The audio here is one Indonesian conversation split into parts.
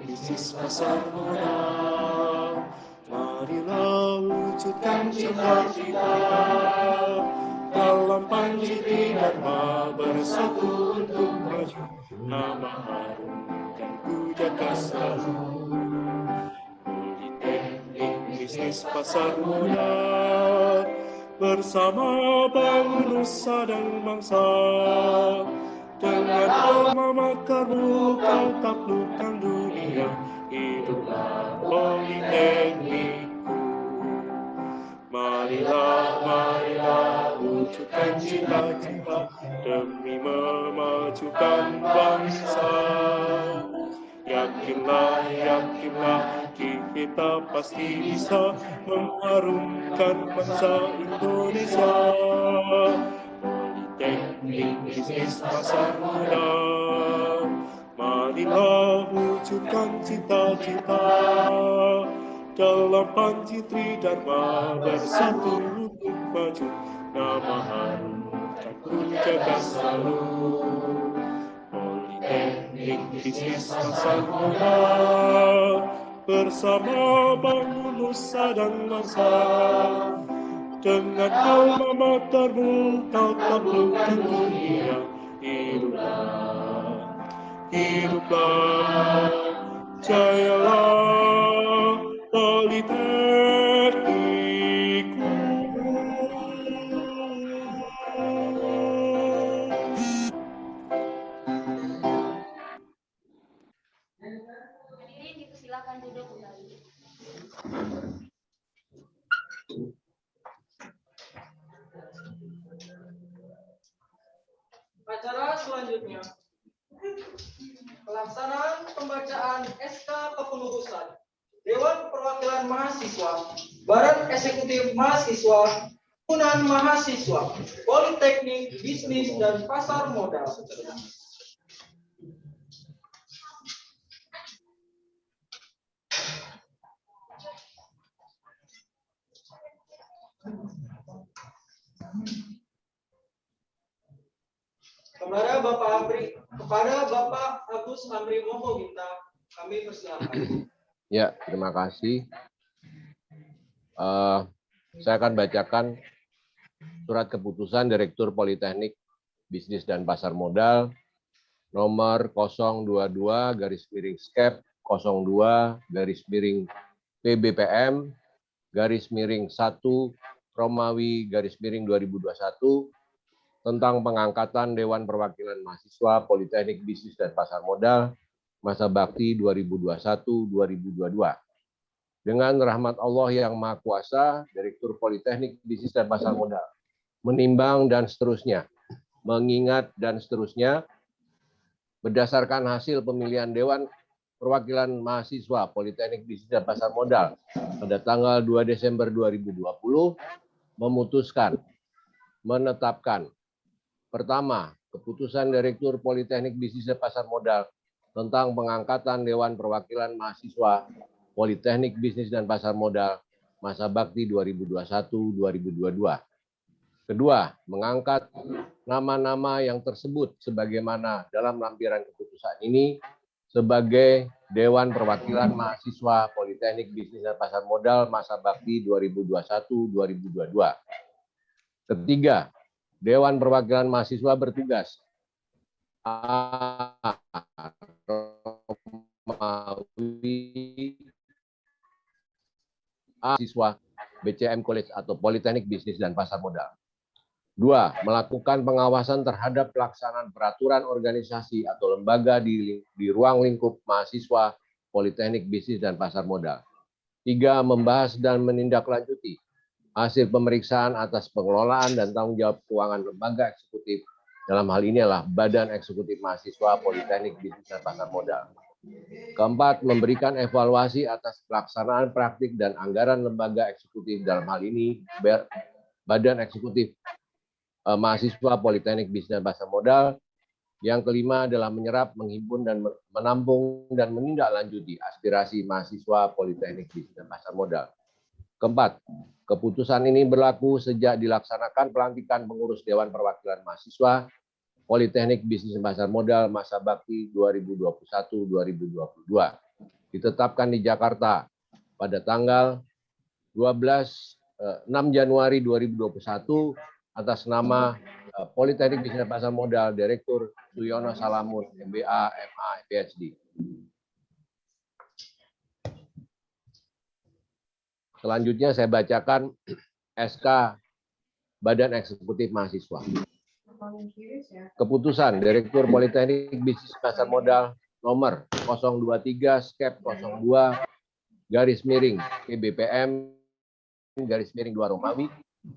Bisnis pasar modal, marilah wujudkan cita-cita dalam panji dharma bersatu untuk maju, nama harum dan pujakan selalu. Politeknik bisnis pasar modal bersama bangun nusa dan bangsa. Dengan alma matermu kau taklukkan dunia, hiduplah Politeknikku. Marilah, marilah wujudkan cita-cita demi memajukan bangsa. Yakinlah, yakinlah kita pasti bisa mengharumkan bangsa Indonesia. Teknik bisnis pasar modal, marilah wujudkan cita-cita dalam panji tridharma bersatu untuk maju, nama harum dan pujakan selalu. Politeknik bisnis pasar modal bersama bangun nusa dan bangsa. Dengan alma matermu kau taklukkan dunia, hiduplah, hiduplah, jayalah Politeknikku. Hadirin dipersilakan duduk kembali. Acara selanjutnya, pelaksanaan pembacaan SK kepengurusan Dewan Perwakilan Mahasiswa, Badan Eksekutif Mahasiswa, Himpunan Mahasiswa, Politeknik Bisnis dan Pasar Modal. Kepada Bapak Agus Amri Mohoginta, kami persilakan. Ya, terima kasih. Saya akan bacakan surat keputusan Direktur Politeknik Bisnis dan Pasar Modal nomor 022/Skep 02/PBPM/1 Romawi/2021 tentang pengangkatan Dewan Perwakilan Mahasiswa Politeknik Bisnis dan Pasar Modal masa bakti 2021-2022. Dengan rahmat Allah yang Maha Kuasa, Direktur Politeknik Bisnis dan Pasar Modal menimbang dan seterusnya, mengingat dan seterusnya, berdasarkan hasil pemilihan Dewan Perwakilan Mahasiswa Politeknik Bisnis dan Pasar Modal pada tanggal 2 Desember 2020, memutuskan, menetapkan, pertama, keputusan Direktur Politeknik Bisnis dan Pasar Modal tentang pengangkatan Dewan Perwakilan Mahasiswa Politeknik Bisnis dan Pasar Modal masa bakti 2021-2022. Kedua, mengangkat nama-nama yang tersebut sebagaimana dalam lampiran keputusan ini sebagai Dewan Perwakilan Mahasiswa Politeknik Bisnis dan Pasar Modal masa bakti 2021-2022. Ketiga, Dewan Perwakilan Mahasiswa bertugas mahasiswa BCM College atau Politeknik Bisnis dan Pasar Modal. 2. Melakukan pengawasan terhadap pelaksanaan peraturan organisasi atau lembaga di ruang lingkup mahasiswa Politeknik Bisnis dan Pasar Modal. 3. Membahas dan menindaklanjuti hasil pemeriksaan atas pengelolaan dan tanggung jawab keuangan lembaga eksekutif, dalam hal ini adalah Badan Eksekutif Mahasiswa Politeknik Bisnis dan Pasar Modal. Keempat, memberikan evaluasi atas pelaksanaan praktik dan anggaran lembaga eksekutif, dalam hal ini Badan Eksekutif Mahasiswa Politeknik Bisnis dan Pasar Modal. Yang kelima adalah menyerap, menghimpun, dan menampung dan menindaklanjuti aspirasi mahasiswa Politeknik Bisnis dan Pasar Modal. Keempat, keputusan ini berlaku sejak dilaksanakan pelantikan pengurus Dewan Perwakilan Mahasiswa Politeknik Bisnis dan Pasar Modal masa bakti 2021-2022. Ditetapkan di Jakarta pada tanggal 6 Januari 2021 atas nama Politeknik Bisnis dan Pasar Modal Direktur Suyono Salamun, MBA, MA, PhD. Selanjutnya saya bacakan SK Badan Eksekutif Mahasiswa. Keputusan Direktur Politeknik Bisnis Pasar Modal nomor 023/02 PBPM /2 Romawi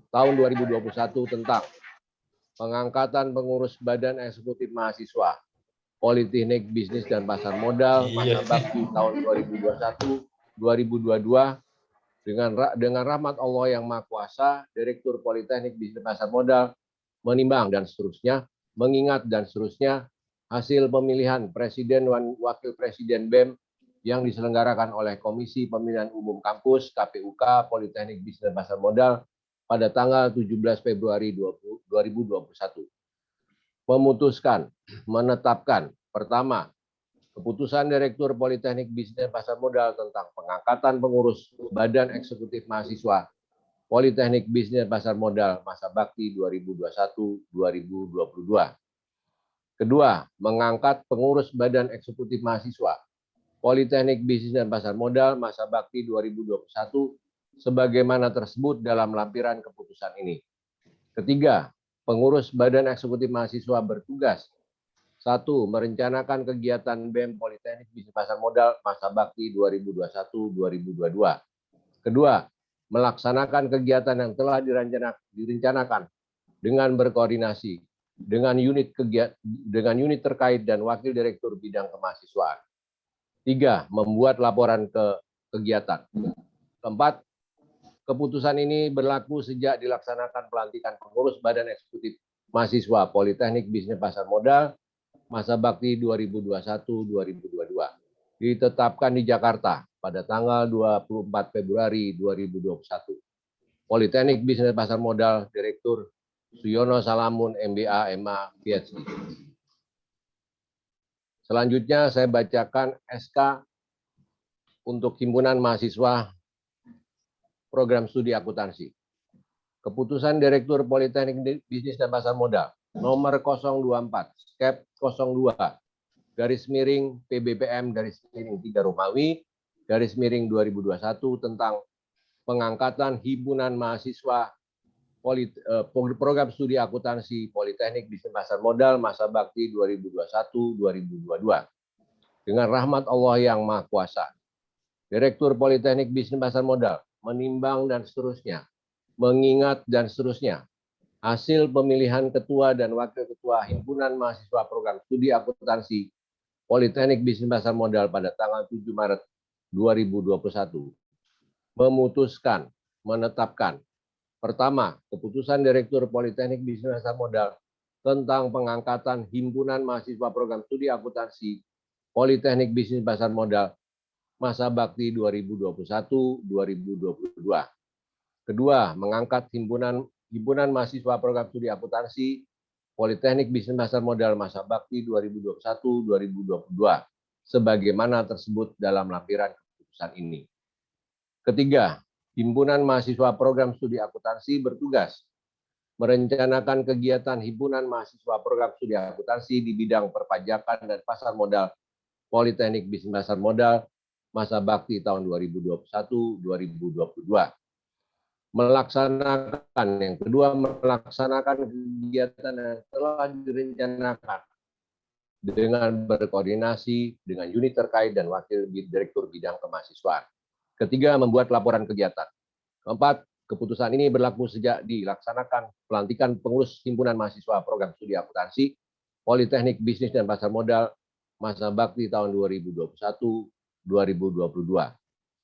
tahun 2021 tentang pengangkatan pengurus Badan Eksekutif Mahasiswa Politeknik Bisnis dan Pasar Modal masa bakti tahun 2021-2022 dengan rahmat Allah yang Maha Kuasa, Direktur Politeknik Bisnis dan Pasar Modal menimbang dan seterusnya, mengingat dan seterusnya hasil pemilihan Presiden dan Wakil Presiden BEM yang diselenggarakan oleh Komisi Pemilihan Umum Kampus KPUK Politeknik Bisnis dan Pasar Modal pada tanggal 17 Februari 2021. Memutuskan, menetapkan, pertama, keputusan Direktur Politeknik Bisnis dan Pasar Modal tentang pengangkatan pengurus Badan Eksekutif Mahasiswa Politeknik Bisnis dan Pasar Modal masa bakti 2021-2022. Kedua, mengangkat pengurus Badan Eksekutif Mahasiswa Politeknik Bisnis dan Pasar Modal masa bakti 2021 sebagaimana tersebut dalam lampiran keputusan ini. Ketiga, pengurus Badan Eksekutif Mahasiswa bertugas: 1. Merencanakan kegiatan BEM Politeknik Bisnis Pasar Modal masa bakti 2021-2022. Kedua, melaksanakan kegiatan yang telah direncanakan dengan berkoordinasi dengan unit terkait dan wakil direktur bidang kemahasiswaan. 3. Membuat laporan ke kegiatan. Keempat, keputusan ini berlaku sejak dilaksanakan pelantikan pengurus Badan Eksekutif Mahasiswa Politeknik Bisnis Pasar Modal masa bakti 2021-2022. Ditetapkan di Jakarta pada tanggal 24 Februari 2021. Politeknik Bisnis Pasar Modal Direktur Suyono Salamun, MBA, MA, PhD. Selanjutnya saya bacakan SK untuk Himpunan Mahasiswa Program Studi Akuntansi. Keputusan Direktur Politeknik Bisnis dan Pasar Modal nomor 024/02 PBPM /3 Romawi /2021 tentang pengangkatan Himpunan Mahasiswa Program Studi Akuntansi Politeknik Bisnis Pasar Modal masa bakti 2021-2022. Dengan rahmat Allah yang Maha Kuasa, Direktur Politeknik Bisnis Pasar Modal menimbang dan seterusnya, mengingat dan seterusnya hasil pemilihan ketua dan wakil ketua Himpunan Mahasiswa Program Studi Akuntansi Politeknik Bisnis Pasar Modal pada tanggal 7 Maret 2021. Memutuskan, menetapkan. Pertama, keputusan Direktur Politeknik Bisnis Pasar Modal tentang pengangkatan Himpunan Mahasiswa Program Studi Akuntansi Politeknik Bisnis Pasar Modal masa bakti 2021-2022. Kedua, mengangkat Himpunan Mahasiswa Program Studi Akuntansi Politeknik Bisnis Pasar Modal masa bakti 2021-2022 sebagaimana tersebut dalam lampiran keputusan ini. Ketiga, Himpunan Mahasiswa Program Studi Akuntansi bertugas merencanakan kegiatan Himpunan Mahasiswa Program Studi Akuntansi di bidang perpajakan dan pasar modal Politeknik Bisnis Pasar Modal masa bakti tahun 2021-2022. Melaksanakan kegiatan yang telah direncanakan dengan berkoordinasi dengan unit terkait dan wakil direktur bidang kemahasiswaan. Ketiga, membuat laporan kegiatan. Keempat, Keputusan ini berlaku sejak dilaksanakan pelantikan pengurus Himpunan Mahasiswa Program Studi Akuntansi, Politeknik Bisnis dan Pasar Modal masa bakti tahun 2021-2022.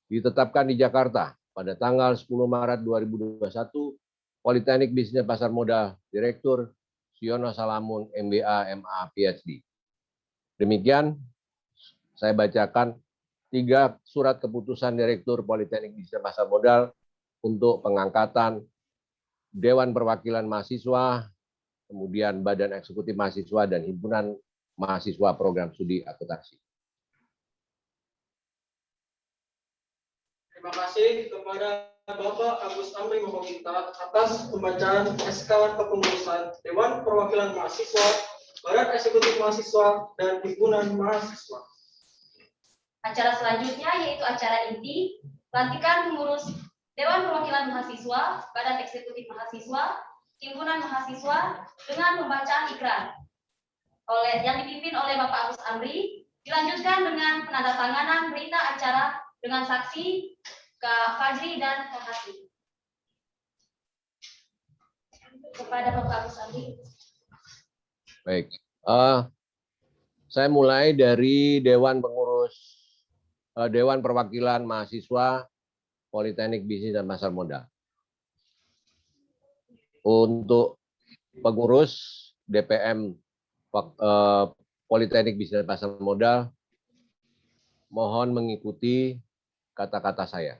Ditetapkan di Jakarta pada tanggal 10 Maret 2021, Politeknik Bisnis dan Pasar Modal, Direktur Siono Salamun, MBA, MA, PhD. Demikian, saya bacakan 3 surat keputusan Direktur Politeknik Bisnis dan Pasar Modal untuk pengangkatan Dewan Perwakilan Mahasiswa, kemudian Badan Eksekutif Mahasiswa, dan Himpunan Mahasiswa Program Studi Akuntansi. Terima kasih kepada Bapak Agus Amri Mohoginta atas pembacaan SK kepengurusan Dewan Perwakilan Mahasiswa, Badan Eksekutif Mahasiswa, dan Himpunan Mahasiswa. Acara selanjutnya yaitu acara inti, pelantikan pengurus Dewan Perwakilan Mahasiswa, Badan Eksekutif Mahasiswa, Himpunan Mahasiswa dengan pembacaan ikrar yang dipimpin oleh Bapak Agus Amri, dilanjutkan dengan penandatanganan berita acara dengan saksi Kak Fajri dan Kak Hati. Kepada Bapak Agus Amri. Baik, saya mulai dari Dewan Perwakilan Mahasiswa Politeknik Bisnis dan Pasar Modal. Untuk pengurus DPM Politeknik Bisnis dan Pasar Modal, mohon mengikuti kata-kata saya.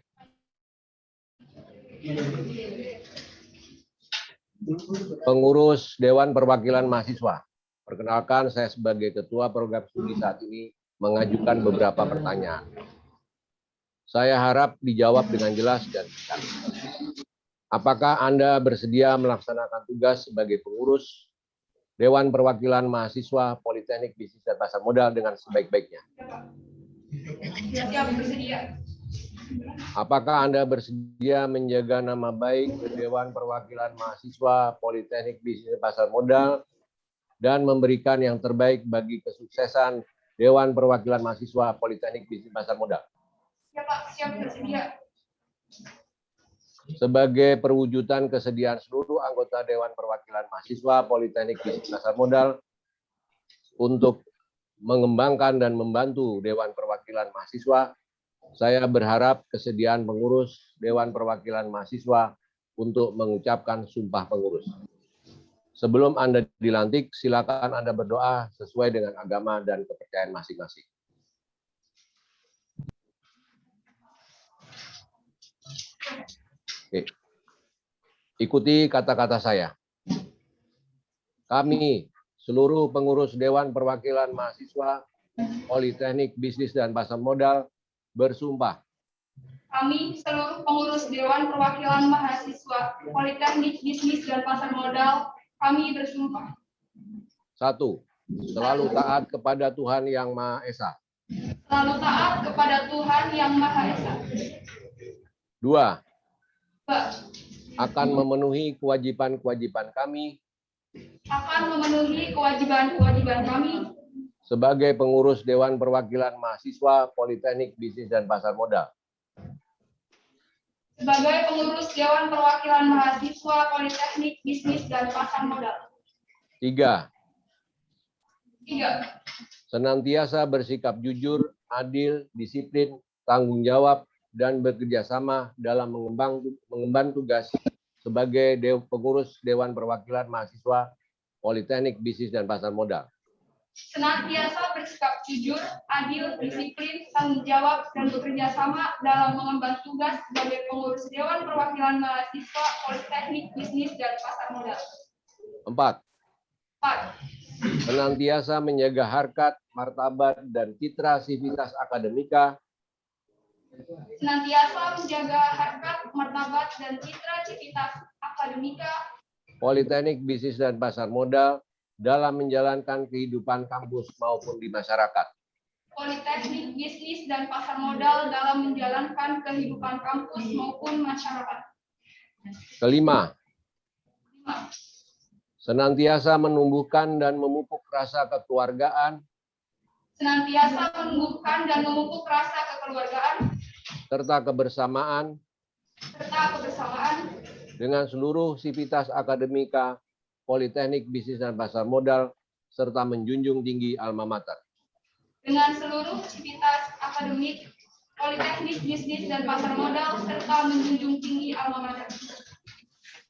Pengurus Dewan Perwakilan Mahasiswa, perkenalkan saya sebagai Ketua Program Studi saat ini mengajukan beberapa pertanyaan. Saya harap dijawab dengan jelas dan singkat. Apakah Anda bersedia melaksanakan tugas sebagai pengurus Dewan Perwakilan Mahasiswa Politeknik Bisnis dan Pasar Modal dengan sebaik-baiknya? Siap, bersedia. Apakah Anda bersedia menjaga nama baik Dewan Perwakilan Mahasiswa Politeknik Bisnis dan Pasar Modal dan memberikan yang terbaik bagi kesuksesan Dewan Perwakilan Mahasiswa Politeknik Bisnis dan Pasar Modal? Siap, Pak. Siap, bersedia. Sebagai perwujudan kesediaan seluruh anggota Dewan Perwakilan Mahasiswa Politeknik Bisnis dan Pasar Modal untuk mengembangkan dan membantu Dewan Perwakilan Mahasiswa, saya berharap kesediaan pengurus Dewan Perwakilan Mahasiswa untuk mengucapkan sumpah pengurus. Sebelum Anda dilantik, silakan Anda berdoa sesuai dengan agama dan kepercayaan masing-masing. Oke. Ikuti kata-kata saya. Kami, seluruh pengurus Dewan Perwakilan Mahasiswa Politeknik Bisnis dan Pasar Modal, bersumpah. Kami, seluruh pengurus Dewan Perwakilan Mahasiswa Politeknik Bisnis dan Pasar Modal, kami bersumpah. 1. Selalu taat kepada Tuhan Yang Maha Esa. Selalu taat kepada Tuhan Yang Maha Esa. 2. 2. Akan memenuhi kewajiban-kewajiban kami sebagai pengurus Dewan Perwakilan Mahasiswa Politeknik Bisnis dan Pasar Modal. Sebagai pengurus Dewan Perwakilan Mahasiswa Politeknik Bisnis dan Pasar Modal. 3. 3. Senantiasa bersikap jujur, adil, disiplin, tanggung jawab, dan bekerja sama dalam mengemban tugas sebagai pengurus Dewan Perwakilan Mahasiswa Politeknik Bisnis dan Pasar Modal. Senantiasa bersikap jujur, adil, disiplin, tanggung jawab, dan bekerja sama dalam mengemban tugas sebagai pengurus Dewan Perwakilan Mahasiswa Politeknik Bisnis dan Pasar Modal. 4. 4. Senantiasa menjaga harkat, martabat, dan citra sivitas akademika. Senantiasa menjaga harkat, martabat, dan citra civitas akademika Politeknik Bisnis dan Pasar Modal dalam menjalankan kehidupan kampus maupun di masyarakat. Politeknik Bisnis dan Pasar Modal dalam menjalankan kehidupan kampus maupun masyarakat. 5. 5. Senantiasa menumbuhkan dan memupuk rasa kekeluargaan Senantiasa menumbuhkan dan memupuk rasa kekeluargaan serta kebersamaan dengan seluruh sivitas akademika, Politeknik Bisnis dan Pasar Modal, serta menjunjung tinggi alma mater. Dengan seluruh sivitas akademik, Politeknik Bisnis dan Pasar Modal, serta menjunjung tinggi alma mater.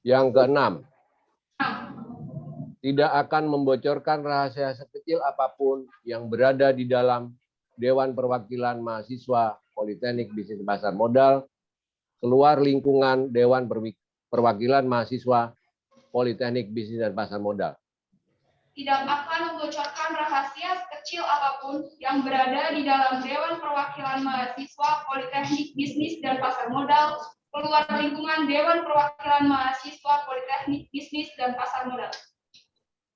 Yang keenam, tidak akan membocorkan rahasia sekecil apapun yang berada di dalam Dewan Perwakilan Mahasiswa Politeknik Bisnis dan Pasar Modal, keluar lingkungan Dewan Perwakilan Mahasiswa Politeknik Bisnis dan Pasar Modal. Tidak akan membocorkan rahasia sekecil apapun yang berada di dalam Dewan Perwakilan Mahasiswa Politeknik Bisnis dan Pasar Modal, keluar lingkungan Dewan Perwakilan Mahasiswa Politeknik Bisnis dan Pasar Modal.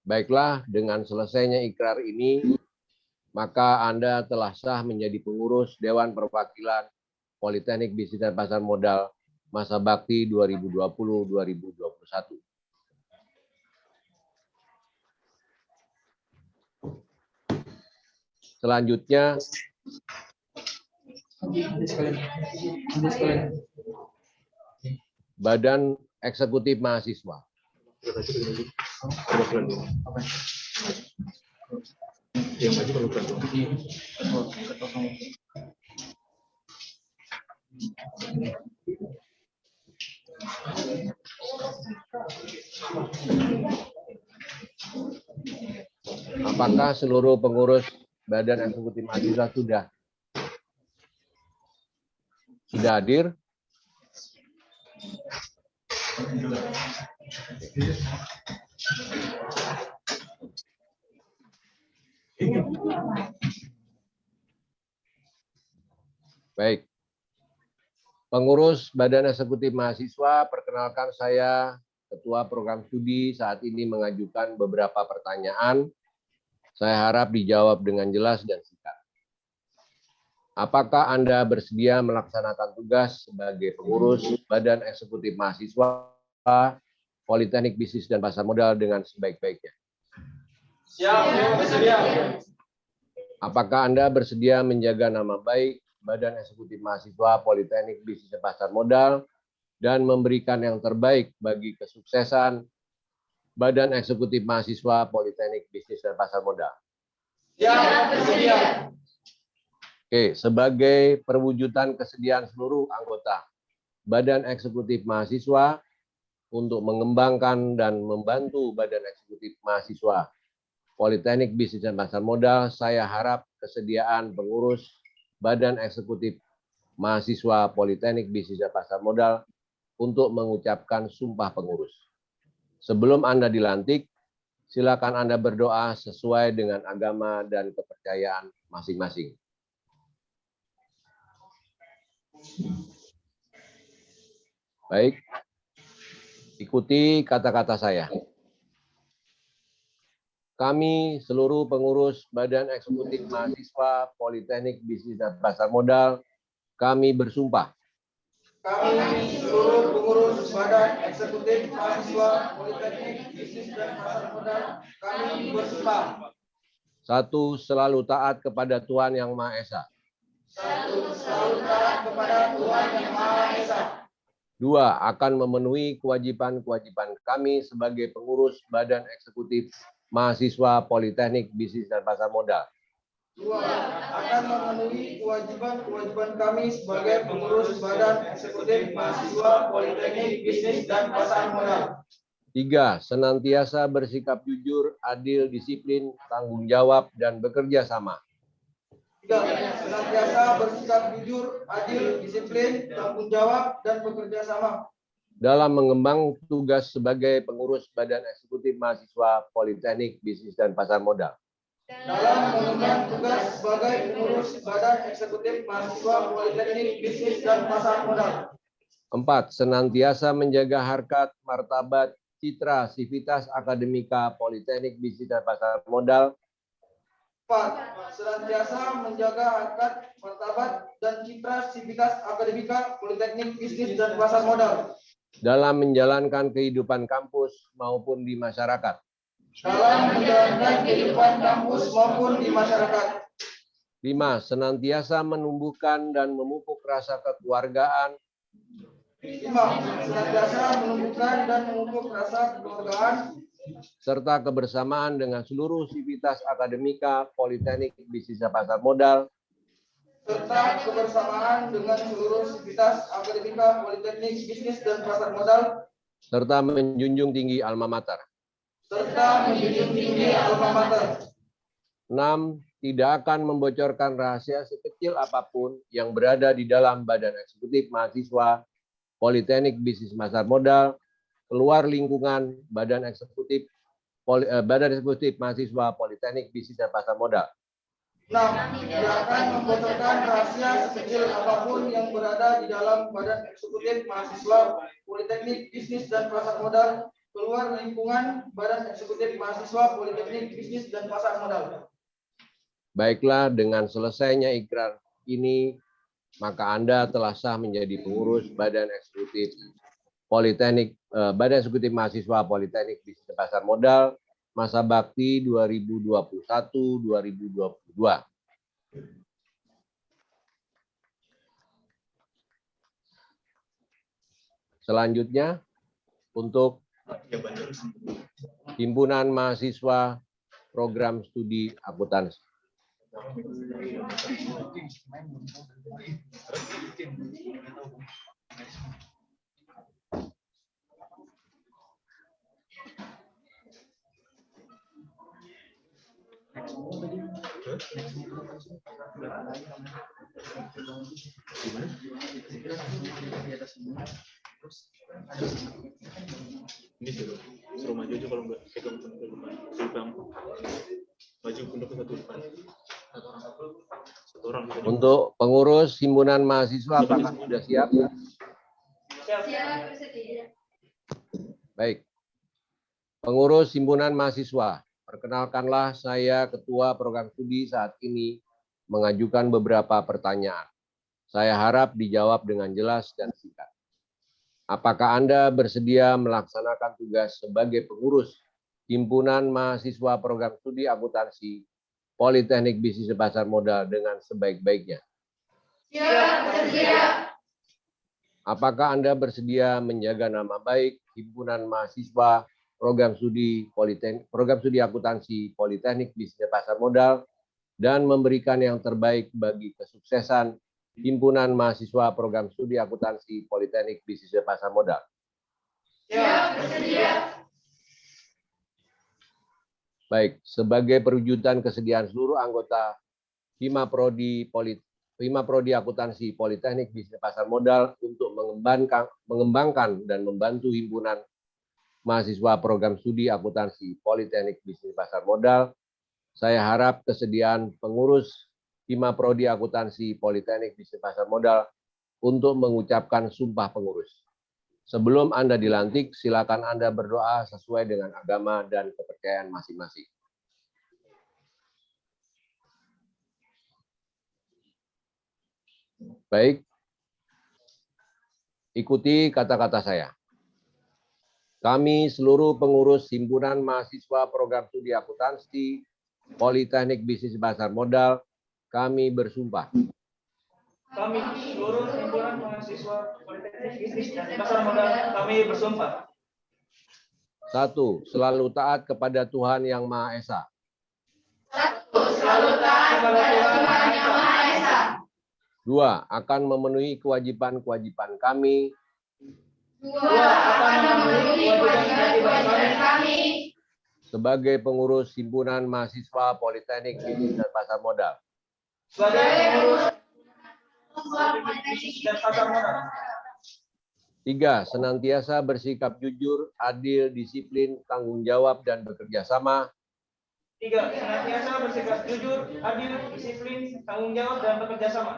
Baiklah, dengan selesainya ikrar ini, maka Anda telah sah menjadi pengurus Dewan Perwakilan Politeknik Bisnis dan Pasar Modal masa bakti 2020-2021. Selanjutnya, Badan Eksekutif Mahasiswa. Apakah seluruh pengurus Badan Eksekutif Mahasiswa sudah hadir? Baik. Pengurus Badan Eksekutif Mahasiswa, perkenalkan saya Ketua Program Studi saat ini mengajukan beberapa pertanyaan. Saya harap dijawab dengan jelas dan singkat. Apakah Anda bersedia melaksanakan tugas sebagai pengurus Badan Eksekutif Mahasiswa Politeknik Bisnis dan Pasar Modal dengan sebaik-baiknya? Siap, bersedia. Apakah Anda bersedia menjaga nama baik Badan Eksekutif Mahasiswa Politeknik Bisnis dan Pasar Modal dan memberikan yang terbaik bagi kesuksesan Badan Eksekutif Mahasiswa Politeknik Bisnis dan Pasar Modal? Siap, bersedia. Oke, sebagai perwujudan kesediaan seluruh anggota Badan Eksekutif Mahasiswa untuk mengembangkan dan membantu Badan Eksekutif Mahasiswa Politeknik Bisnis dan Pasar Modal, saya harap kesediaan pengurus Badan Eksekutif Mahasiswa Politeknik Bisnis dan Pasar Modal untuk mengucapkan sumpah pengurus. Sebelum Anda dilantik, silakan Anda berdoa sesuai dengan agama dan kepercayaan masing-masing. Baik, ikuti kata-kata saya. Kami seluruh pengurus Badan Eksekutif Mahasiswa Politeknik Bisnis dan Pasar Modal, kami bersumpah. Kami seluruh pengurus Badan Eksekutif Mahasiswa Politeknik Bisnis dan Pasar Modal, kami bersumpah. 1. Selalu taat kepada Tuhan Yang Maha Esa. 1. Selalu taat kepada Tuhan Yang Maha Esa. 2. Akan memenuhi kewajiban-kewajiban kami sebagai pengurus Badan Eksekutif Mahasiswa Politeknik Bisnis dan Pasar Modal. 2. Akan memenuhi kewajiban-kewajiban kami sebagai pengurus Badan Eksekutif Mahasiswa Politeknik Bisnis dan Pasar Modal. 3. Senantiasa bersikap jujur, adil, disiplin, tanggung jawab, dan bekerja sama. 3. Senantiasa bersikap jujur, adil, disiplin, tanggung jawab, dan bekerja sama dalam mengembang tugas sebagai pengurus Badan Eksekutif Mahasiswa Politeknik Bisnis dan Pasar Modal. Dalam mengembang tugas sebagai pengurus Badan Eksekutif Mahasiswa Politeknik Bisnis dan Pasar Modal. 4. Senantiasa menjaga harkat, martabat, citra, sivitas akademika Politeknik Bisnis dan Pasar Modal. 4. Senantiasa menjaga harkat, martabat, dan citra sivitas akademika Politeknik Bisnis dan Pasar Modal dalam menjalankan kehidupan kampus maupun di masyarakat. Dalam menjalankan kehidupan kampus maupun di masyarakat. 5. Senantiasa menumbuhkan dan memupuk rasa kekeluargaan, 5. Senantiasa menumbuhkan dan memupuk rasa kekeluargaan serta kebersamaan dengan seluruh sivitas akademika, politeknik, bisnis dan pasar modal, serta kebersamaan dengan seluruh sivitas akademika, politeknik, bisnis dan pasar modal, serta menjunjung tinggi alma mater. serta menjunjung tinggi alma mater. 6. Tidak akan membocorkan rahasia sekecil apapun yang berada di dalam Badan Eksekutif Mahasiswa Politeknik Bisnis Pasar Modal, keluar lingkungan Badan Eksekutif Mahasiswa Politeknik Bisnis dan Pasar Modal. 6. Tidak akan membocorkan rahasia sekecil apapun yang berada di dalam Badan Eksekutif Mahasiswa Politeknik Bisnis dan Pasar Modal, keluar lingkungan Badan Eksekutif Mahasiswa Politeknik Bisnis dan Pasar Modal. Baiklah, dengan selesainya ikrar ini, maka Anda telah sah menjadi pengurus Badan Eksekutif Mahasiswa Politeknik Bisnis dan Pasar Modal masa bakti 2021-2022. Selanjutnya, untuk Himpunan Mahasiswa Program Studi Akuntansi. Ini suruh maju aja kalau nggak pegang depan. Maju pundak satu depan. Satu orang. Untuk pengurus Himpunan Mahasiswa, apakah sudah siap? Siap, bersedia. Baik. Pengurus Himpunan Mahasiswa, perkenalkanlah saya Ketua Program Studi saat ini mengajukan beberapa pertanyaan. Saya harap dijawab dengan jelas dan singkat. Apakah Anda bersedia melaksanakan tugas sebagai pengurus Himpunan Mahasiswa Program Studi Akuntansi Politeknik Bisnis dan Pasar Modal dengan sebaik-baiknya? Siap, bersedia. Apakah Anda bersedia menjaga nama baik Himpunan Mahasiswa Program Studi Akuntansi Politeknik Bisnis dan Pasar Modal dan memberikan yang terbaik bagi kesuksesan Himpunan Mahasiswa Program Studi Akuntansi Politeknik Bisnis dan Pasar Modal? Siap, bersedia. Baik, sebagai perwujudan kesediaan seluruh anggota Hima Prodi Akuntansi Politeknik Bisnis dan Pasar Modal untuk mengembangkan dan membantu Himpunan Mahasiswa Program Studi Akuntansi Politeknik Bisnis dan Pasar Modal, saya harap kesediaan pengurus Hima Prodi Akuntansi Politeknik Bisnis Pasar Modal untuk mengucapkan sumpah pengurus. Sebelum Anda dilantik, silakan Anda berdoa sesuai dengan agama dan kepercayaan masing-masing. Baik, ikuti kata-kata saya. Kami seluruh pengurus Himpunan Mahasiswa Program Studi Akuntansi Politeknik Bisnis Pasar Modal, kami bersumpah. Kami seluruh himpunan mahasiswa Politeknik Bisnis dan Pasar Modal, kami bersumpah. 1. Selalu taat kepada Tuhan Yang Maha Esa. 1. Selalu taat kepada Tuhan Yang Maha Esa. 2. Akan memenuhi kewajiban-kewajiban kami. 2. Akan memenuhi kewajiban-kewajiban kami Sebagai pengurus Himpunan Mahasiswa Politeknik Bisnis dan Pasar Modal. Sebagai pengurus Bisnis dan Pasar Modal. 3. Senantiasa bersikap jujur, adil, disiplin, tanggung jawab, dan bekerja sama. 3. Senantiasa bersikap jujur, adil, disiplin, tanggung jawab, dan bekerja sama.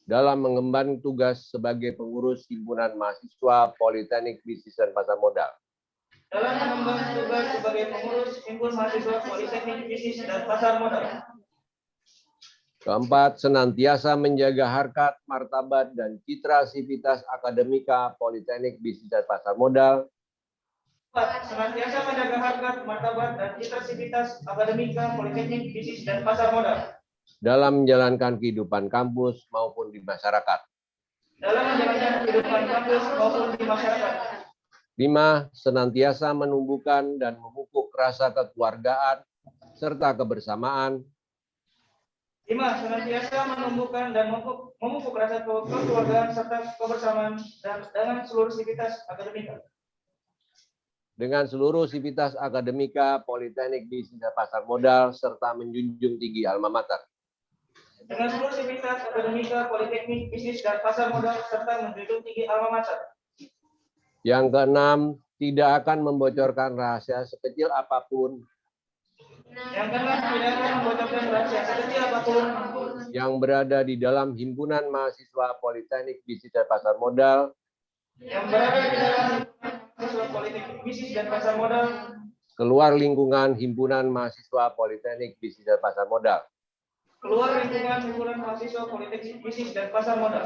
Dalam mengemban tugas sebagai pengurus Himpunan Mahasiswa Politeknik Bisnis dan Pasar Modal. Dalam mengemban tugas sebagai pengurus Himpunan Mahasiswa Politeknik Bisnis dan Pasar Modal. 4. Senantiasa menjaga harkat, martabat, dan citra sivitas akademika Politeknik Bisnis dan Pasar Modal. 4. Senantiasa menjaga harkat, martabat, dan citra sivitas akademika Politeknik Bisnis dan Pasar Modal. Dalam menjalankan kehidupan kampus maupun di masyarakat. dalam menjalankan kehidupan kampus maupun di masyarakat. 5. Senantiasa menumbuhkan dan memupuk rasa kekeluargaan serta kebersamaan 5. Senantiasa menumbuhkan dan memupuk rasa kekeluargaan serta kebersamaan dan dengan seluruh sivitas akademika. dengan seluruh sivitas akademika Politeknik Bisnis dan Pasar Modal serta menjunjung tinggi alma mater. Dengan seluruh sivitas akademika Politeknik Bisnis dan Pasar Modal serta menjunjung tinggi alma mater. Yang keenam, tidak akan membocorkan rahasia sekecil apapun Yang keenam, tidak akan membocorkan rahasia sekecil apapun yang berada di dalam himpunan mahasiswa Politeknik Bisnis dan Pasar Modal yang berada di dalam mahasiswa Politeknik Bisnis dan Pasar Modal keluar lingkungan himpunan mahasiswa Politeknik Bisnis dan Pasar Modal. keluar lingkungan himpunan mahasiswa Politeknik Bisnis dan Pasar Modal.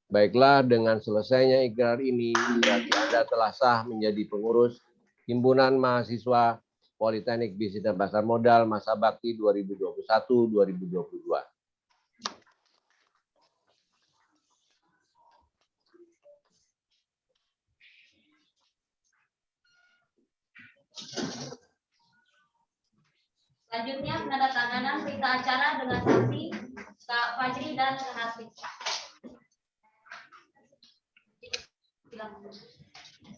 Baiklah, dengan selesainya ikrar ini, berarti Anda telah sah menjadi pengurus himpunan mahasiswa Politeknik Bisnis dan Pasar Modal masa bakti 2021-2022. Selanjutnya penandatanganan berita acara dengan saksi Kak Fajri dan Kak Hasib.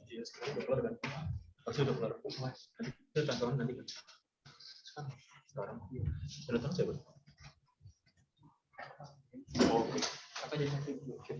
Iya, sekarang udah keluar kan? Pasti udah keluar. Itu tanggapan nanti kan? Sekarang. Iya. Udah tahu saya, Bang? Oke. Apa jadi nanti? Oke.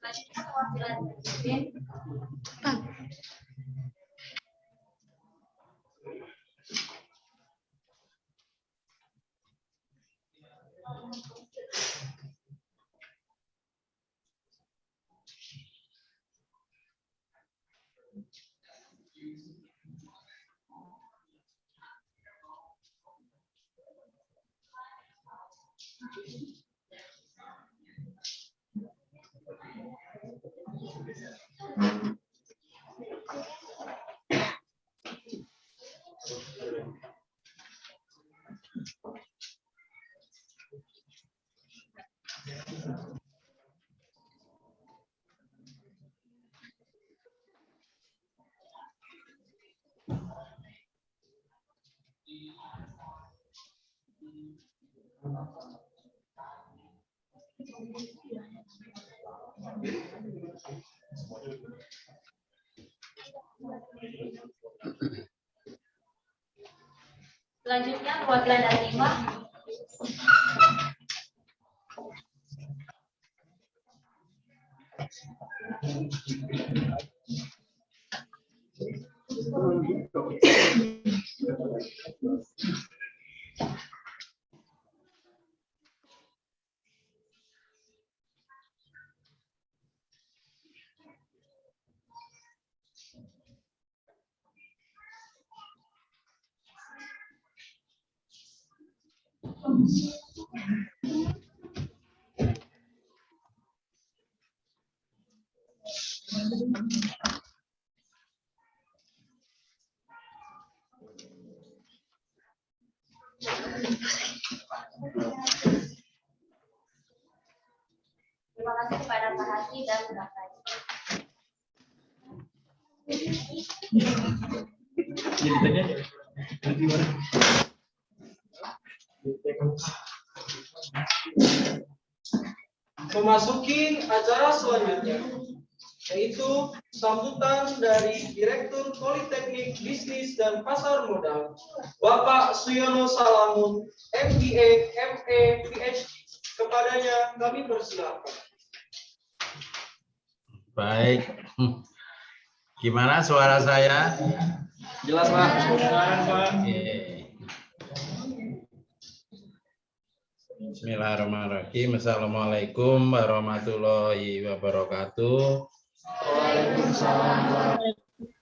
Selanjutnya perwakilan presiden. Selanjutnya perwakilan dari lima. Terima kasih kepada Pak Hasi dan Kak Fajri. Memasuki acara selanjutnya, yaitu sambutan dari Direktur Politeknik Bisnis dan Pasar Modal, Bapak Suyono Salamun, MBA, MA, PhD. Kepadanya kami persilakan. Baik. Gimana suara saya? Jelas, Pak. Oke. Bismillahirrahmanirrahim. Assalamualaikum warahmatullahi wabarakatuh.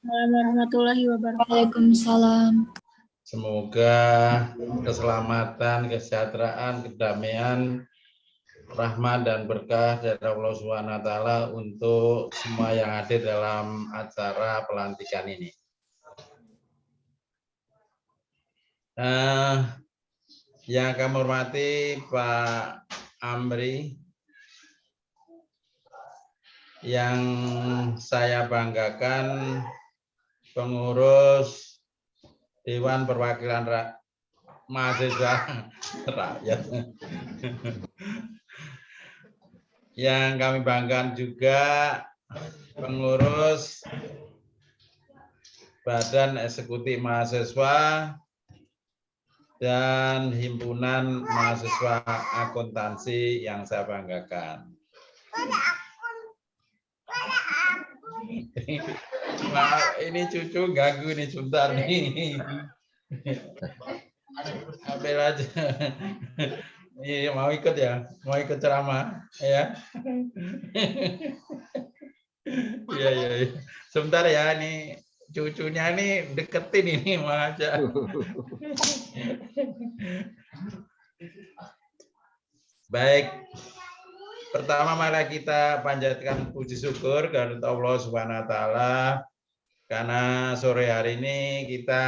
Warahmatullahi wabarakatuh. Waalaikumsalam. Semoga keselamatan, kesejahteraan, kedamaian, rahmat dan berkah dari Allah Subhanahu wa taala untuk semua yang hadir dalam acara pelantikan ini. Yang kami hormati Pak Amri, yang saya banggakan pengurus Dewan Perwakilan Mahasiswa Rakyat. Yang kami banggakan juga pengurus Badan Eksekutif Mahasiswa dan Himpunan Mahasiswa Akuntansi yang saya banggakan. Maaf, ini cucu ganggu nih sebentar nih. Ambil aja. Iya, mau ikut ya? Mau ikut ceramah ya? Iya, iya. Sebentar ya, nih cucunya nih deketin ini mau aja. Baik, pertama mari kita panjatkan puji syukur kepada Allah Subhanahu wa taala karena sore hari ini kita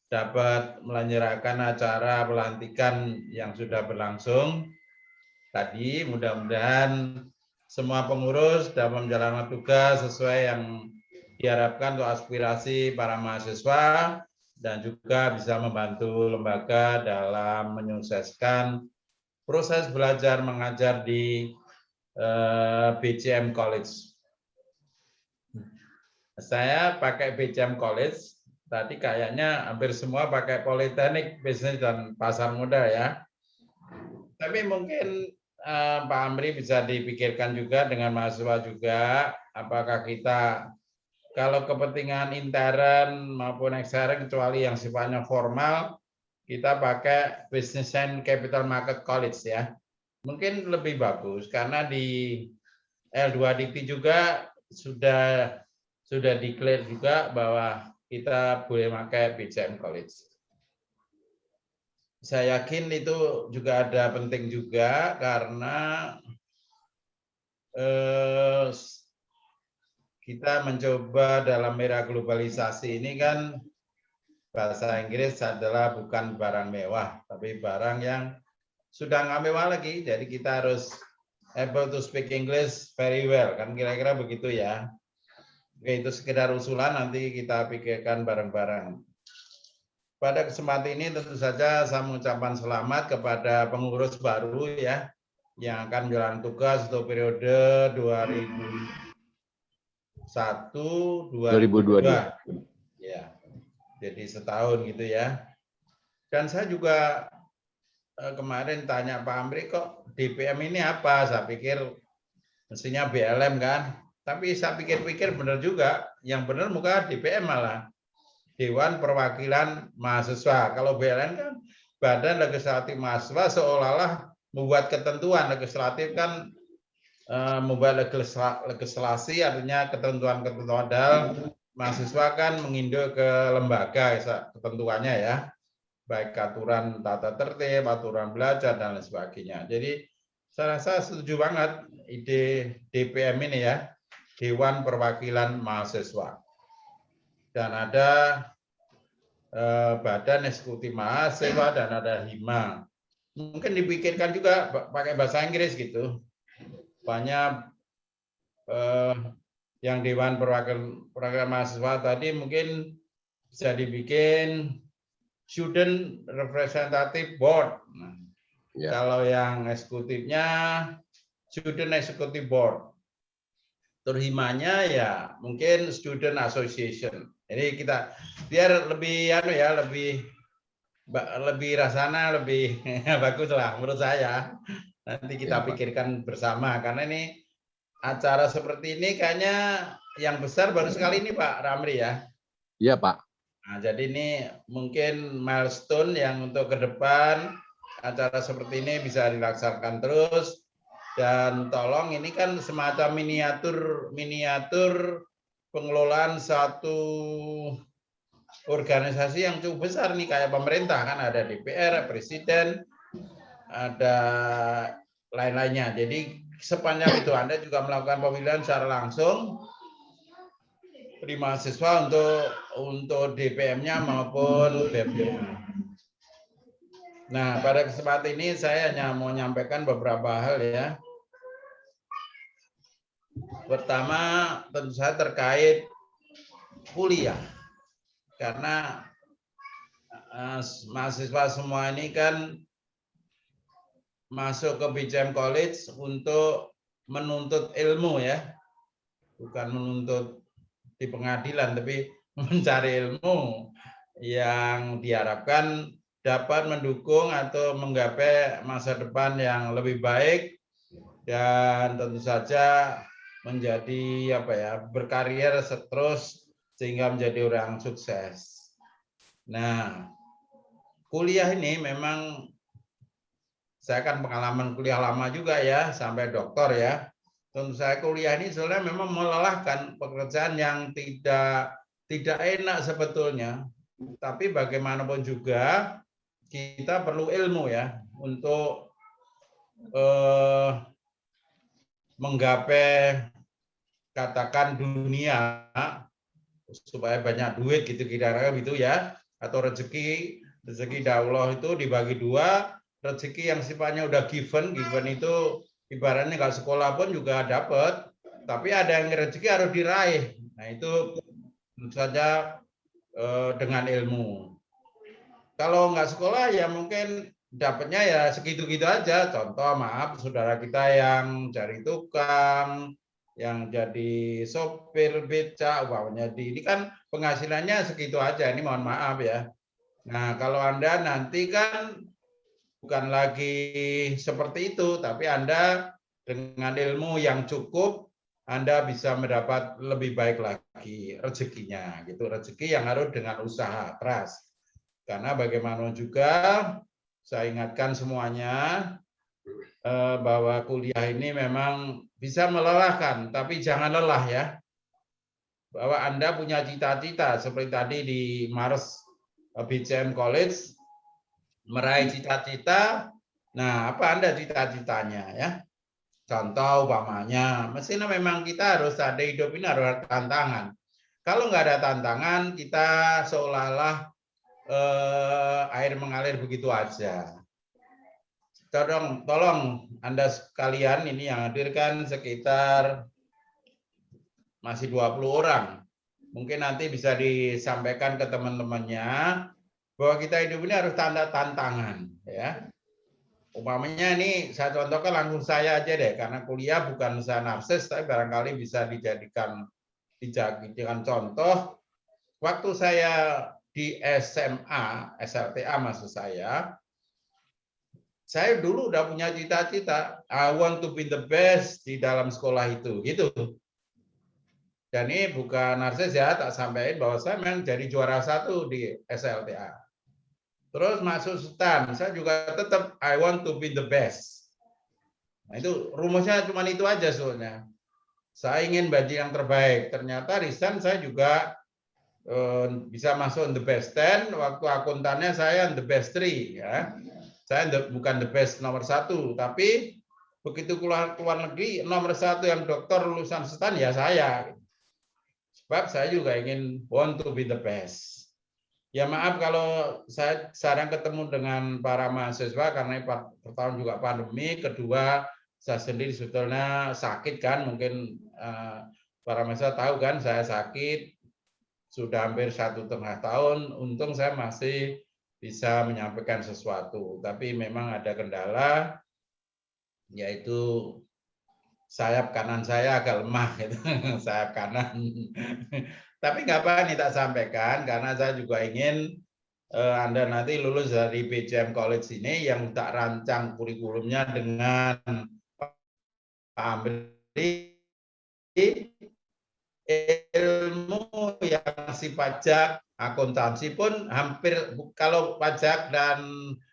dapat melanjutkan acara pelantikan yang sudah berlangsung tadi. Mudah-mudahan semua pengurus dapat menjalankan tugas sesuai yang diharapkan untuk aspirasi para mahasiswa dan juga bisa membantu lembaga dalam menyukseskan proses belajar mengajar di BCM College. Saya pakai BCM College, tadi kayaknya hampir semua pakai Politeknik Bisnis dan Pasar Modal ya. Tapi mungkin Pak Amri bisa dipikirkan juga dengan mahasiswa juga, apakah kita kalau kepentingan intern maupun ekstern kecuali yang sifatnya formal, kita pakai Business and Capital Market College ya. Mungkin lebih bagus karena di L2 Dikti juga sudah declare juga bahwa kita boleh pakai BCM College. Saya yakin itu juga ada penting juga karena kita mencoba dalam era globalisasi ini kan bahasa Inggris adalah bukan barang mewah, tapi barang yang sudah nggak mewah lagi. Jadi kita harus able to speak English very well, kan kira-kira begitu ya. Oke, itu sekedar usulan, nanti kita pikirkan bareng-bareng. Pada kesempatan ini tentu saja saya mengucapkan selamat kepada pengurus baru ya, yang akan menjalankan tugas untuk periode 2001-2022. Ya, jadi setahun gitu ya. Dan saya juga kemarin tanya Pak Amri, kok DPM ini apa? Saya pikir mestinya BLM kan. Tapi saya pikir-pikir benar juga. Yang benar muka DPM malah. Dewan Perwakilan Mahasiswa. Kalau BLM kan Badan Legislatif Mahasiswa seolah-olah membuat ketentuan. Legislatif kan membuat legislasi, artinya ketentuan-ketentuan dalam. Mahasiswa kan menginduk ke lembaga ketentuannya ya. Baik aturan tata tertib, aturan belajar, dan lain sebagainya. Jadi saya rasa setuju banget ide DPM ini ya, Dewan Perwakilan Mahasiswa. Dan ada Badan Eksekutif Mahasiswa dan ada HIMA. Mungkin dipikirkan juga pakai bahasa Inggris gitu. Banyak yang Dewan Perwakilan Mahasiswa tadi mungkin bisa dibikin Student Representative Board. Nah, ya. Kalau yang eksekutifnya Student Executive Board. terhimanya ya mungkin student association. Jadi kita biar lebih lebih rasana lebih bagus lah menurut saya. Nanti kita pikirkan bersama karena ini acara seperti ini kayaknya yang besar baru sekali ini Pak Ramli ya. Iya Pak. Nah, jadi ini mungkin milestone yang untuk ke depan acara seperti ini bisa dilaksanakan terus. Dan tolong ini kan semacam miniatur pengelolaan satu organisasi yang cukup besar nih kayak pemerintah kan ada DPR, presiden, ada lain-lainnya. Jadi sepanjang itu Anda juga melakukan pemilihan secara langsung di mahasiswa untuk DPM-nya maupun BEM-nya. Nah, pada kesempatan ini saya hanya mau menyampaikan beberapa hal ya. Pertama, tentu saja terkait kuliah. Karena mahasiswa semua ini kan masuk ke BCM College untuk menuntut ilmu ya. Bukan menuntut di pengadilan, tapi mencari ilmu yang diharapkan dapat mendukung atau menggapai masa depan yang lebih baik dan tentu saja menjadi berkarir terus sehingga menjadi orang sukses. Nah, kuliah ini memang saya kan pengalaman kuliah lama juga ya sampai doktor ya. Tentu saya kuliah ini sebenarnya memang melelahkan, pekerjaan yang tidak enak sebetulnya. Tapi bagaimanapun juga kita perlu ilmu ya untuk menggapai katakan dunia supaya banyak duit gitu kira-kira gitu ya, atau rezeki Allah itu dibagi dua, rezeki yang sifatnya udah given itu ibaratnya nggak sekolah pun juga dapat, tapi ada yang rezeki harus diraih. Nah itu tentu saja dengan ilmu. Kalau nggak sekolah ya mungkin dapatnya ya segitu-gitu aja. Contoh maaf saudara kita yang cari tukang, yang jadi sopir beca, umpamanya ini kan penghasilannya segitu aja. Ini mohon maaf ya. Nah kalau Anda nanti kan bukan lagi seperti itu, tapi Anda dengan ilmu yang cukup, Anda bisa mendapat lebih baik lagi rezekinya. Gitu. Rezeki yang harus dengan usaha keras. Karena bagaimana juga saya ingatkan semuanya bahwa kuliah ini memang bisa melelahkan, tapi jangan lelah ya. Bahwa Anda punya cita-cita seperti tadi di Mars BCM College, meraih cita-cita. Nah, apa Anda cita-citanya ya? Contoh umpamanya, mestinya memang kita harus ada hidup ini harus ada tantangan. Kalau nggak ada tantangan, kita seolah-olah air mengalir begitu aja. Tolong Anda sekalian ini yang hadir kan sekitar masih 20 orang. Mungkin nanti bisa disampaikan ke teman-temannya bahwa kita hidup ini harus tantangan ya. Umpamanya ini saya contohkan langsung saya aja deh, karena kuliah bukan saya narsis, tapi barangkali bisa dijadikan contoh. Waktu saya di SMA, SLTA maksud saya dulu udah punya cita-cita, I want to be the best di dalam sekolah itu, gitu. Dan ini bukan narsis ya, tak sampaikan bahwa saya memang jadi juara 1 di SLTA. Terus masuk STAN, saya juga tetap I want to be the best. Nah itu rumusnya cuma itu aja soalnya. Saya ingin baju yang terbaik. Ternyata resign saya juga bisa masuk the best 10, waktu akuntannya saya the best 3 ya. Saya bukan the best nomor 1, tapi begitu keluar negeri nomor 1 yang dokter lulusan STAN ya saya. Sebab saya juga ingin want to be the best. Ya maaf kalau saya jarang ketemu dengan para mahasiswa karena pertama juga pandemi, kedua saya sendiri sebetulnya sakit kan, mungkin para mahasiswa tahu kan saya sakit sudah hampir 1,5 tahun. Untung saya masih bisa menyampaikan sesuatu, tapi memang ada kendala, yaitu sayap kanan saya agak lemah gitu. Sayap kanan. Tapi nggak apa nih tak sampaikan karena saya juga ingin Anda nanti lulus dari BCM College ini yang tak rancang kurikulumnya dengan Pak Amri, ilmu yang si pajak, akuntansi pun hampir, kalau pajak dan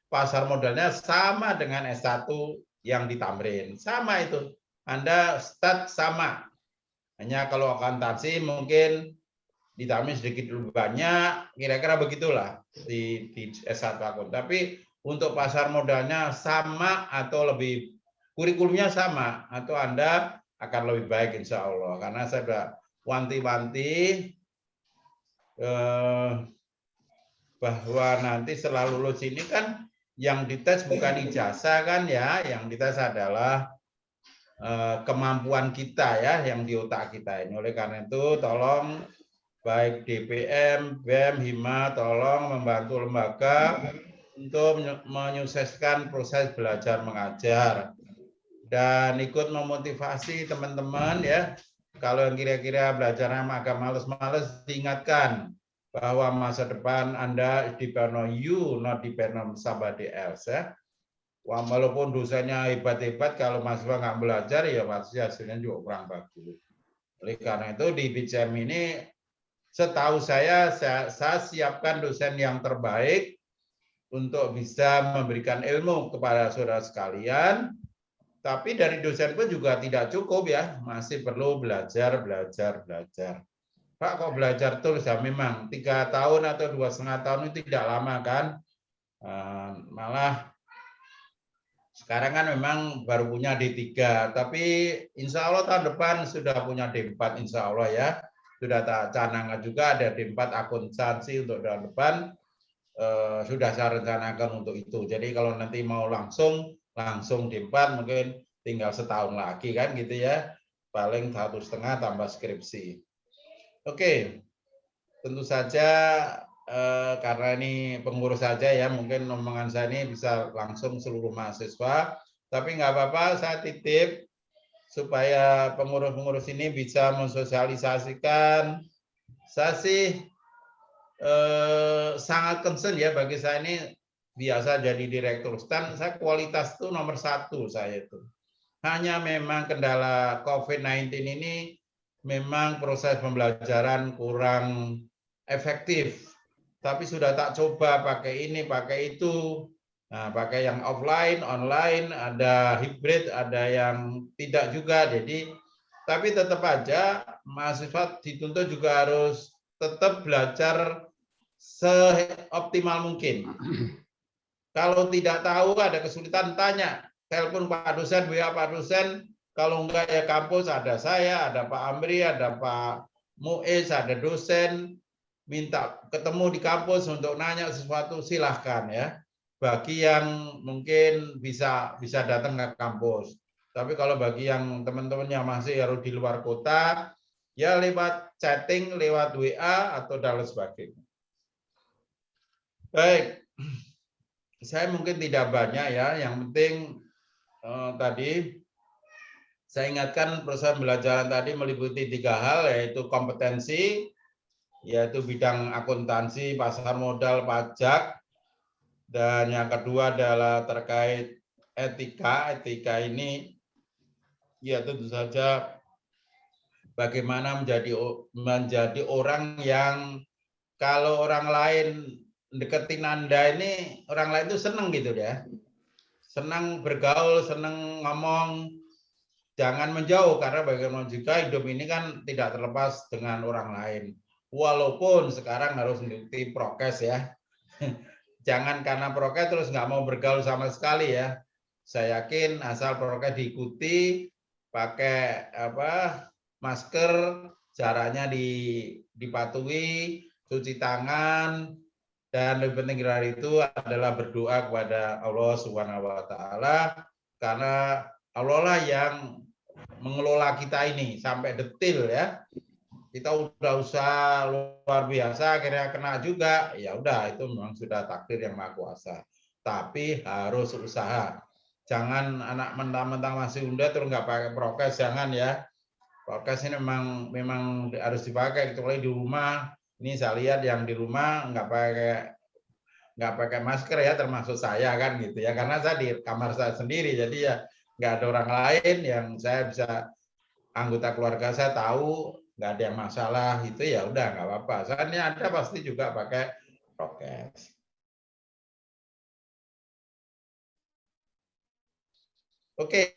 pasar modalnya sama dengan S1 yang di Tamrin. Sama itu. Anda start sama. Hanya kalau akuntansi mungkin di Tamrin sedikit lebih banyak, kira-kira begitulah di S1 akun. Tapi untuk pasar modalnya sama atau lebih, kurikulumnya sama, atau Anda akan lebih baik insya Allah. Karena saya sudah wanti-wanti bahwa nanti setelah lulus ini kan yang dites bukan ijazah kan ya, yang dites adalah kemampuan kita ya, yang di otak kita ini. Oleh karena itu tolong baik DPM, BEM, Hima, tolong membantu lembaga untuk menyukseskan proses belajar mengajar dan ikut memotivasi teman-teman ya. Kalau yang kira-kira belajarnya agak males-males, diingatkan bahwa masa depan Anda depend on you, not depend on somebody else ya. Walaupun dosennya hebat-hebat, kalau mahasiswa nggak belajar ya pasti hasilnya juga kurang bagus. Oleh karena itu di BCM ini setahu saya siapkan dosen yang terbaik untuk bisa memberikan ilmu kepada saudara sekalian. Tapi dari dosen pun juga tidak cukup ya, masih perlu belajar. Pak kok belajar terus ya, memang 3 tahun atau 2,5 tahun itu tidak lama kan. Malah sekarang kan memang baru punya D3, tapi insya Allah tahun depan sudah punya D4 insya Allah ya. Sudah tak canangkan juga ada D4 akuntansi untuk tahun depan, sudah saya rencanakan untuk itu. Jadi kalau nanti mau langsung D4 mungkin tinggal setahun lagi kan gitu ya, paling 1,5 tambah skripsi. Oke, tentu saja karena ini pengurus saja ya, mungkin omongan saya ini bisa langsung seluruh mahasiswa, tapi nggak apa-apa saya titip supaya pengurus-pengurus ini bisa mensosialisasikan. Saya sih sangat concern ya, bagi saya ini biasa jadi direktur stand, saya kualitas itu nomor 1 saya itu. Hanya memang kendala COVID-19 ini memang proses pembelajaran kurang efektif. Tapi sudah tak coba pakai ini, pakai itu. Nah, pakai yang offline, online, ada hybrid, ada yang tidak juga. Jadi, tapi tetap aja mahasiswa dituntut juga harus tetap belajar seoptimal mungkin. Kalau tidak tahu, ada kesulitan, tanya. Telepon Pak dosen, WA Pak dosen. Kalau enggak ya kampus, ada saya, ada Pak Amri, ada Pak Muiz, ada dosen. Minta ketemu di kampus untuk nanya sesuatu, silahkan ya. Bagi yang mungkin bisa datang ke kampus. Tapi kalau bagi yang teman-teman yang masih harus di luar kota, ya lewat chatting, lewat WA atau dan sebagainya. Baik, saya mungkin tidak banyak ya. Yang penting tadi saya ingatkan proses pembelajaran tadi meliputi 3 hal, yaitu kompetensi, yaitu bidang akuntansi, pasar modal, pajak. Dan yang kedua adalah terkait etika. Etika ini ya tentu saja bagaimana menjadi orang yang kalau orang lain deketin Anda ini, orang lain itu senang gitu ya. Senang bergaul, senang ngomong, jangan menjauh, karena bagaimana juga hidup ini kan tidak terlepas dengan orang lain. Walaupun sekarang harus mengikuti prokes ya. Jangan karena prokes terus nggak mau bergaul sama sekali ya. Saya yakin asal prokes diikuti, pakai masker, jaraknya dipatuhi, cuci tangan, dan lebih penting dari itu adalah berdoa kepada Allah Subhanahu wa taala, karena Allah lah yang mengelola kita ini sampai detil ya. Kita udah usaha luar biasa, akhirnya kena juga, ya udah itu memang sudah takdir yang maha kuasa. Tapi harus usaha. Jangan anak mentang-mentang masih muda terus nggak pakai prokes, jangan ya. Prokes ini memang harus dipakai, kecuali di rumah. Ini saya lihat yang di rumah nggak pakai masker ya, termasuk saya kan gitu ya, karena saya di kamar saya sendiri, jadi ya nggak ada orang lain yang saya bisa, anggota keluarga saya tahu nggak ada yang masalah, itu ya udah nggak apa-apa. Soalnya ada pasti juga pakai prokes. Oke,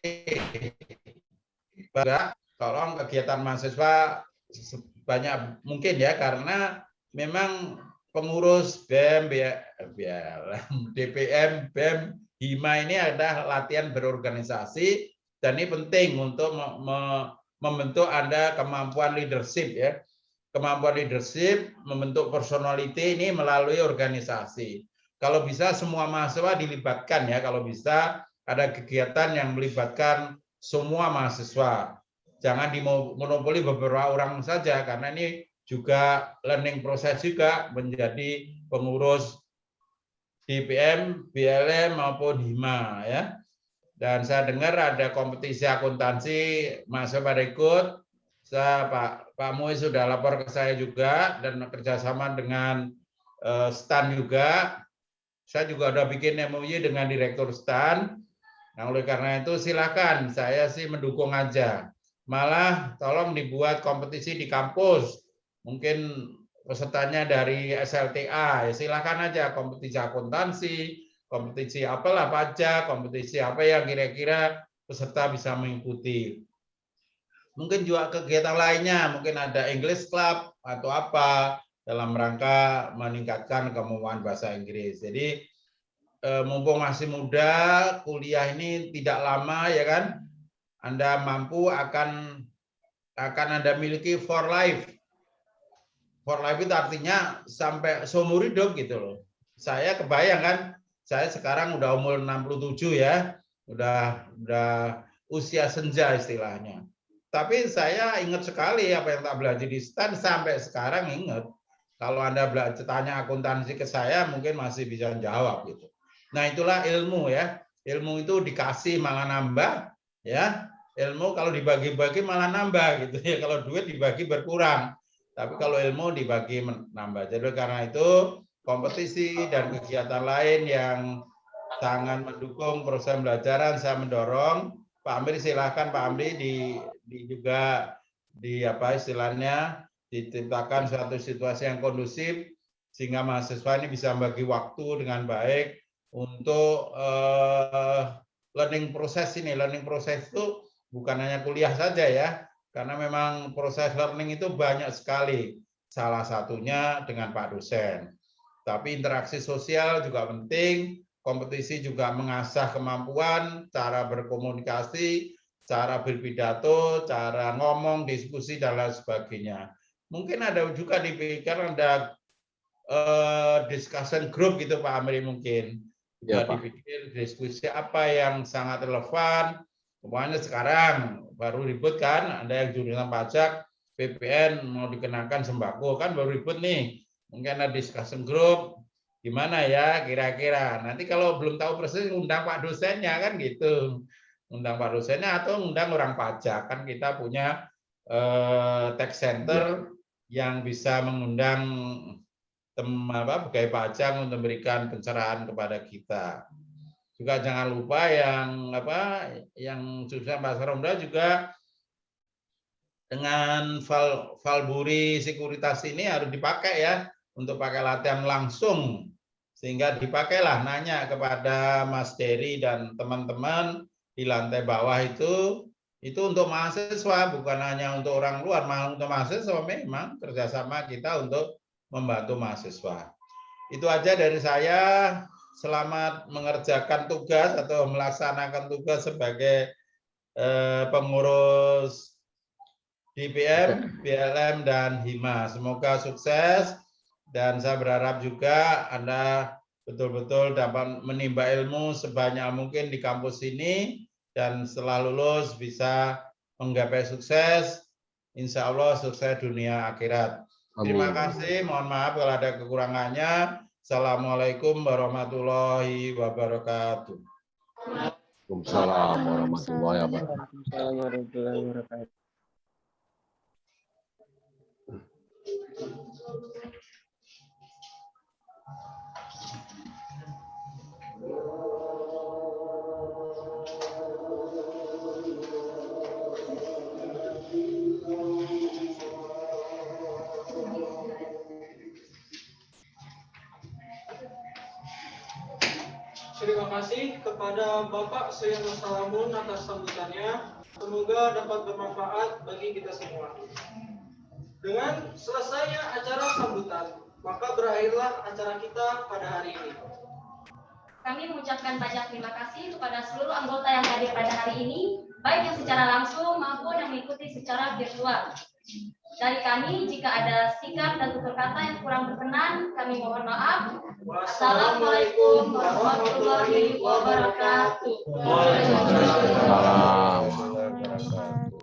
tolong kegiatan mahasiswa sebanyak mungkin ya, karena memang pengurus BEM, DPM, BEM, HIMA ini ada latihan berorganisasi, dan ini penting untuk membentuk Anda kemampuan leadership ya. Kemampuan leadership, membentuk personality ini melalui organisasi. Kalau bisa semua mahasiswa dilibatkan ya, kalau bisa ada kegiatan yang melibatkan semua mahasiswa. Jangan dimonopoli beberapa orang saja, karena ini juga learning proses juga menjadi pengurus DPM, BLM maupun HIMA ya. Dan saya dengar ada kompetisi akuntansi, mahasiswa pada ikut. Pak Mui sudah lapor ke saya juga, dan kerjasama dengan STAN juga. Saya juga udah bikin MOU dengan direktur STAN. Nah, oleh karena itu silakan, saya sih mendukung aja. Malah tolong dibuat kompetisi di kampus. Mungkin pesertanya dari SLTA, ya silakan aja kompetisi akuntansi, kompetisi apalah pajak, kompetisi apa yang kira-kira peserta bisa mengikuti. Mungkin juga kegiatan lainnya, mungkin ada English Club atau apa dalam rangka meningkatkan kemampuan bahasa Inggris. Jadi mumpung masih muda, kuliah ini tidak lama ya kan, Anda mampu akan Anda miliki for life. For life itu artinya sampai seumur hidup gitu loh. Saya kebayang kan, saya sekarang udah umur 67 ya, udah usia senja istilahnya. Tapi saya ingat sekali apa yang tak belajar di STAN, sampai sekarang ingat. Kalau Anda tanya akuntansi ke saya, mungkin masih bisa jawab gitu. Nah, itulah ilmu ya. Ilmu itu dikasih malah nambah ya. Ilmu kalau dibagi-bagi malah nambah gitu ya. Kalau duit dibagi berkurang. Tapi kalau ilmu dibagi menambah. Jadi karena itu kompetisi dan kegiatan lain yang sangat mendukung proses pembelajaran saya mendorong. Pak Amri silahkan Pak Amri juga apa istilahnya diciptakan suatu situasi yang kondusif sehingga mahasiswa ini bisa bagi waktu dengan baik untuk learning proses ini. Learning proses itu bukan hanya kuliah saja ya, karena memang proses learning itu banyak sekali. Salah satunya dengan Pak dosen. Tapi interaksi sosial juga penting, kompetisi juga mengasah kemampuan, cara berkomunikasi, cara berpidato, cara ngomong, diskusi, dan lain sebagainya. Mungkin ada juga dipikirkan ada discussion group gitu Pak Amri mungkin. Juga ya, dipikir diskusi apa yang sangat relevan. Semuanya sekarang baru ribut kan, ada yang jurusan pajak, PPN mau dikenakan sembako kan baru ribut nih. Mungkin ada discussion group, gimana ya kira-kira. Nanti kalau belum tahu persis undang Pak dosennya kan gitu. Undang Pak dosennya atau undang orang pajak. Kan kita punya tax center yang bisa mengundang pegawai pajak untuk memberikan pencerahan kepada kita. Juga jangan lupa yang jurusan pasar modal juga dengan Valburi sekuritas ini harus dipakai ya, untuk pakai latihan langsung, sehingga dipakailah nanya kepada Mas Dery dan teman-teman di lantai bawah itu untuk mahasiswa, bukan hanya untuk orang luar, malah untuk mahasiswa. Memang kerjasama kita untuk membantu mahasiswa. Itu aja dari saya. Selamat mengerjakan tugas atau melaksanakan tugas sebagai pengurus DPM, BLM, dan HIMA. Semoga sukses, dan saya berharap juga Anda betul-betul dapat menimba ilmu sebanyak mungkin di kampus ini, dan setelah lulus bisa menggapai sukses. Insya Allah sukses dunia akhirat. Terima kasih, mohon maaf kalau ada kekurangannya. Assalamualaikum warahmatullahi wabarakatuh. Waalaikumsalam warahmatullahi wabarakatuh. Assalamualaikum warahmatullahi wabarakatuh. Terima kasih kepada Bapak Suyanto Salamun atas sambutannya. Semoga dapat bermanfaat bagi kita semua. Dengan selesainya acara sambutan, maka berakhirlah acara kita pada hari ini. Kami mengucapkan banyak terima kasih kepada seluruh anggota yang hadir pada hari ini, baik yang secara langsung maupun yang mengikuti secara virtual. Dari kami, jika ada sikap dan tutur kata yang kurang berkenan, kami mohon maaf. Wassalamualaikum warahmatullahi wabarakatuh. Waalaikumsalam. Wabarakatuh.